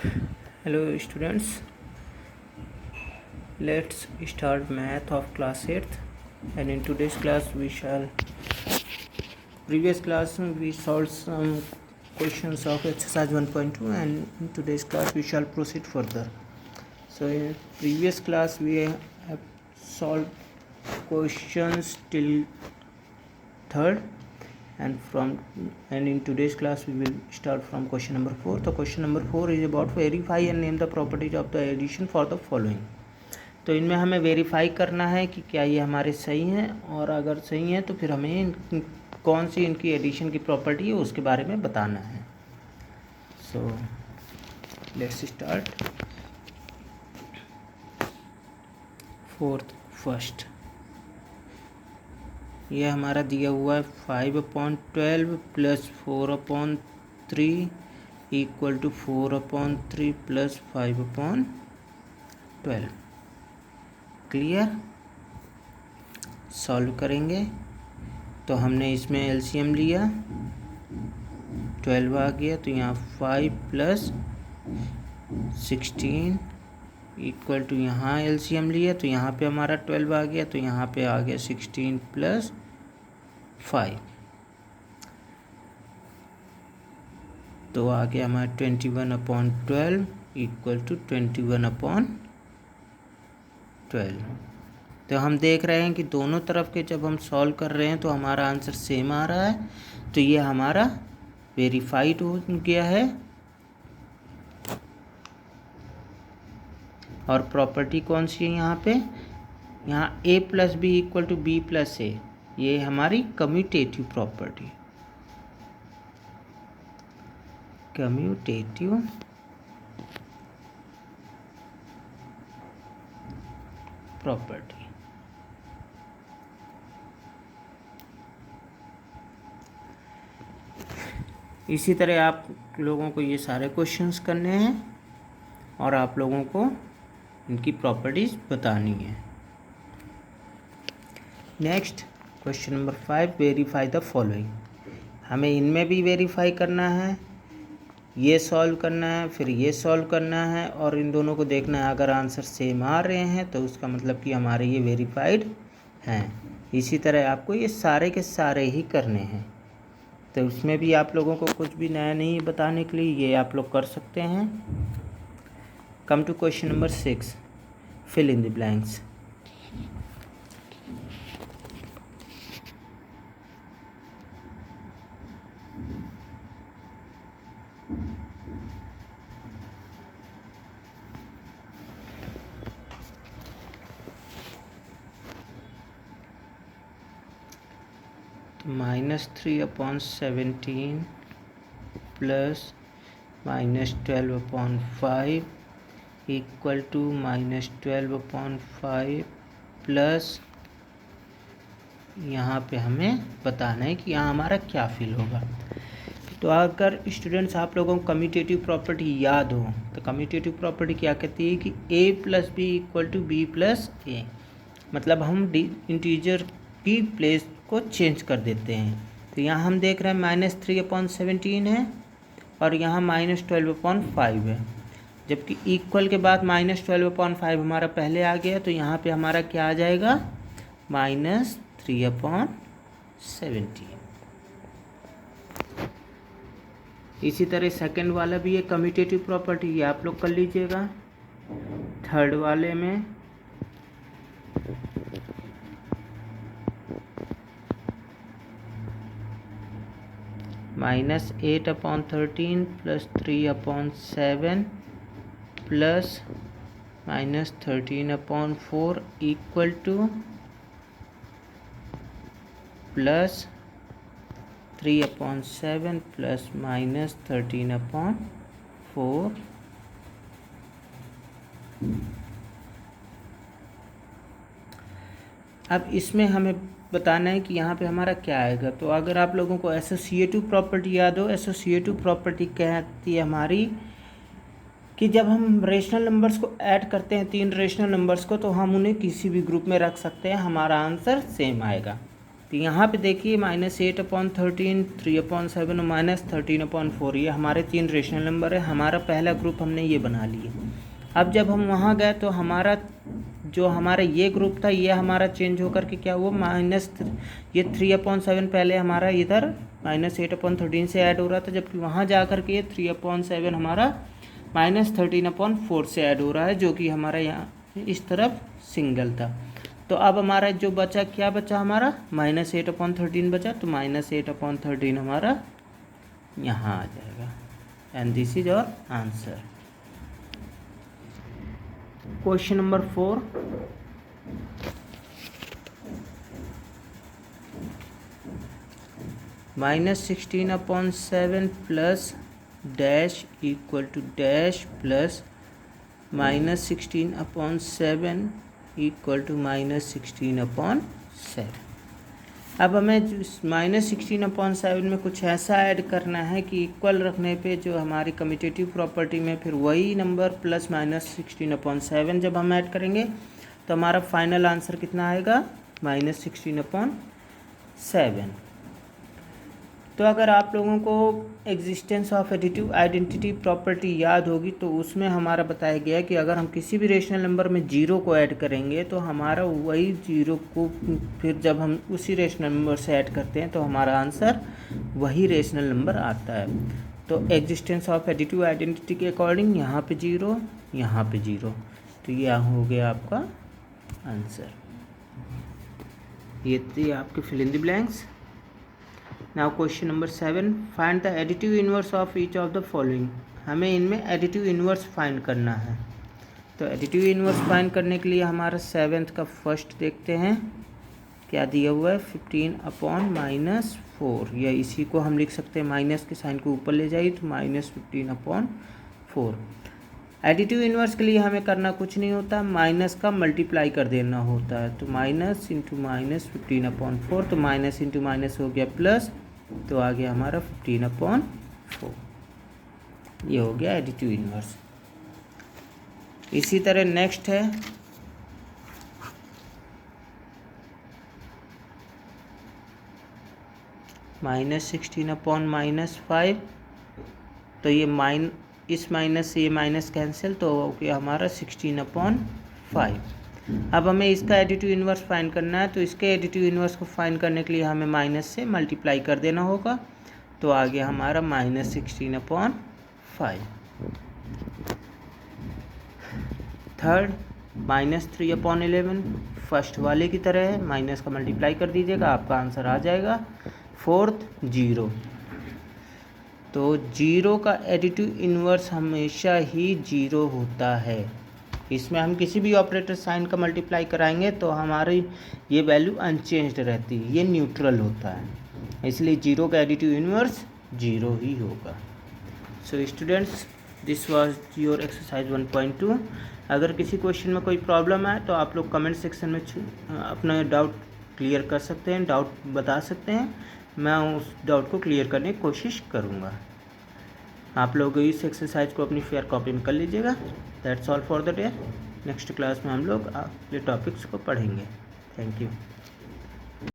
Hello students, let's start math of class 8th, and in today's class previous class we solved some questions of exercise 1.2, and in today's class we shall proceed further. So in previous class we have solved questions till third, and in today's class we will start from question number 4. So question number 4 is about verify and name the properties of the addition for the following. तो इनमें हमें verify करना है कि क्या ये हमारे सही हैं, और अगर सही हैं तो फिर हमें कौन सी इनकी एडिशन की प्रॉपर्टी है उसके बारे में बताना है. So let's start. फर्स्ट ये हमारा दिया हुआ है 5/12 plus 4/3 equal to 4/3 plus 5/12. Clear. Solve करेंगे तो हमने इसमें एलसीएम लिया, 12 आ गया, तो यहाँ 5 प्लस 16 इक्वल टू यहाँ एलसीएम लिया तो यहाँ पे हमारा 12 आ गया, तो यहाँ पे आ गया 16 प्लस 5, तो आ गया हमारा 21/12 इक्वल टू 21/12. तो हम देख रहे हैं कि दोनों तरफ के जब हम सॉल्व कर रहे हैं तो हमारा आंसर सेम आ रहा है, तो ये हमारा वेरीफाइड हो गया है. और प्रॉपर्टी कौन सी है यहाँ पे, यहाँ a plus B equal to B plus A, ये हमारी कम्यूटेटिव प्रॉपर्टी. Commutative property. इसी तरह आप लोगों को ये सारे क्वेश्चंस करने हैं और आप लोगों को इनकी प्रॉपर्टीज बतानी है. Next question number 5, verify the following. हमें इनमें भी वेरीफाई करना है, ये सॉल्व करना है, फिर ये सॉल्व करना है, और इन दोनों को देखना है. अगर आंसर सेम आ रहे हैं तो उसका मतलब कि हमारे ये वेरीफाइड हैं. इसी तरह आपको ये सारे के सारे ही करने हैं, तो उसमें भी आप लोगों को कुछ भी नया नहीं बताने के लिए ये आप लोग कर सकते हैं. Come to question number 6, fill in the blanks. -3/17 plus -12/5 equal to -12/5 plus, यहाँ पे हमें बताना है कि यहाँ हमारा क्या फिल होगा. तो अगर स्टूडेंट्स आप लोगों को कम्यूटेटिव प्रॉपर्टी याद हो तो कम्यूटेटिव प्रॉपर्टी क्या कहती है कि a plus B equal to B plus A, मतलब हम इंटीजर की प्लेस को चेंज कर देते हैं. तो यहाँ हम देख रहे हैं -3/17 है और यहाँ -12/5 है, जबकि इक्वल के बाद -12/5 हमारा पहले आ गया, तो यहाँ पे हमारा क्या आ जाएगा, -3/17. इसी तरह सेकंड वाला भी है कम्यूटेटिव प्रॉपर्टी, ये आप लोग कर लीजिएगा. थर्ड वाले में -8/13 plus 3/7 plus -13/4 equal two plus 3/7 plus -13/4. अब इसमें हमें बताना है कि यहाँ पे हमारा क्या आएगा. तो अगर आप लोगों को एसोसिएटिव प्रॉपर्टी याद हो, एसोसिएटिव प्रॉपर्टी कहती है हमारी कि जब हम रेशनल नंबर्स को ऐड करते हैं, 3 रेशनल नंबर्स को, तो हम उन्हें किसी भी ग्रुप में रख सकते हैं, हमारा आंसर सेम आएगा. तो यहाँ पे देखिए -8/13, 3/7 और -13/4 ये हमारे 3 रेशनल नंबर है। हमारा पहला ग्रुप हमने ये बना लिए। अब जब हम वहाँ गए तो हमारा जो हमारा ये ग्रुप था ये हमारा चेंज होकर के क्या हुआ, ये 3/7 पहले हमारा इधर -8/13 से ऐड हो रहा था, जबकि वहाँ जा कर के ये 3/7 हमारा -13/4 से ऐड हो रहा है, जो कि हमारा यहाँ इस तरफ सिंगल था। तो अब हमारा जो बचा, क्या बचा हमारा, -8/13 बचा, तो -8/13 हमारा यहाँ आ जाएगा। And this is our answer. Question number 4, -16/7 plus dash equal to dash plus -16/7 equal to -16/7। अब हमें -16/7 में कुछ ऐसा ऐड करना है कि इक्वल रखने पे जो हमारी कम्यूटेटिव प्रॉपर्टी में फिर वही नंबर प्लस -16/7 जब हम ऐड करेंगे तो हमारा फाइनल आंसर कितना आएगा, -16/7। तो अगर आप लोगों को existence of additive identity property याद होगी तो उसमें हमारा बताया गया कि अगर हम किसी भी रेशनल नंबर में 0 को ऐड करेंगे तो हमारा वही 0 को फिर जब हम उसी रेशनल नंबर से ऐड करते हैं तो हमारा आंसर वही रेशनल नंबर आता है। तो एग्जिस्टेंस ऑफ एडिटिव आइडेंटिटी के अकॉर्डिंग यहाँ पे 0, यहाँ पे 0, तो ये हो गया आपका आंसर। ये थी आपके fill in the blanks. Now question number 7, find the additive inverse of each of the following. हमें इनमें एडिटिव इनवर्स फाइंड करना है। तो एडिटिव इनवर्स फाइंड करने के लिए हमारा 7th का फर्स्ट देखते हैं क्या दिया हुआ है, 15/-4, या इसी को हम लिख सकते हैं, माइनस के साइन को ऊपर ले जाइए तो -15/4। एडिटिव इनवर्स के लिए हमें करना कुछ नहीं होता, माइनस का मल्टीप्लाई कर देना होता है। तो माइनस इंटू माइनस 15/4, तो माइनस इंटू माइनस हो गया प्लस, तो आ गया हमारा 15/4। ये हो गया एडिटिव इनवर्स। इसी तरह नेक्स्ट है -16/-5, तो ये इस माइनस से ये माइनस कैंसिल, तो हो गया हमारा 16/5। अब हमें इसका एडिटिव इनवर्स फाइंड करना है, तो इसके एडिटिव इनवर्स को फाइंड करने के लिए हमें माइनस से मल्टीप्लाई कर देना होगा, तो आ गया हमारा -16/5। थर्ड -3/11, फर्स्ट वाले की तरह है, माइनस का मल्टीप्लाई कर दीजिएगा, आपका आंसर आ जाएगा। फोर्थ 0, तो 0 का एडिटिव इनवर्स हमेशा ही 0 होता है। इसमें हम किसी भी ऑपरेटर साइन का मल्टीप्लाई कराएंगे तो हमारी ये वैल्यू अनचेंज्ड रहती है, ये न्यूट्रल होता है, इसलिए 0 का एडिटिव इनवर्स 0 ही होगा। So students, this was your exercise 1.2। अगर किसी क्वेश्चन में कोई प्रॉब्लम है तो आप लोग कमेंट सेक्शन में अपना डाउट क्लियर कर सकते हैं, डाउट बता सकते हैं, मैं उस डाउट को क्लियर करने की कोशिश करूँगा। आप लोग इस एक्सरसाइज को अपनी फेयर कॉपी में कर लीजिएगा। That's all for the day. Next class में हम लोग अगले टॉपिक्स को पढ़ेंगे। Thank you.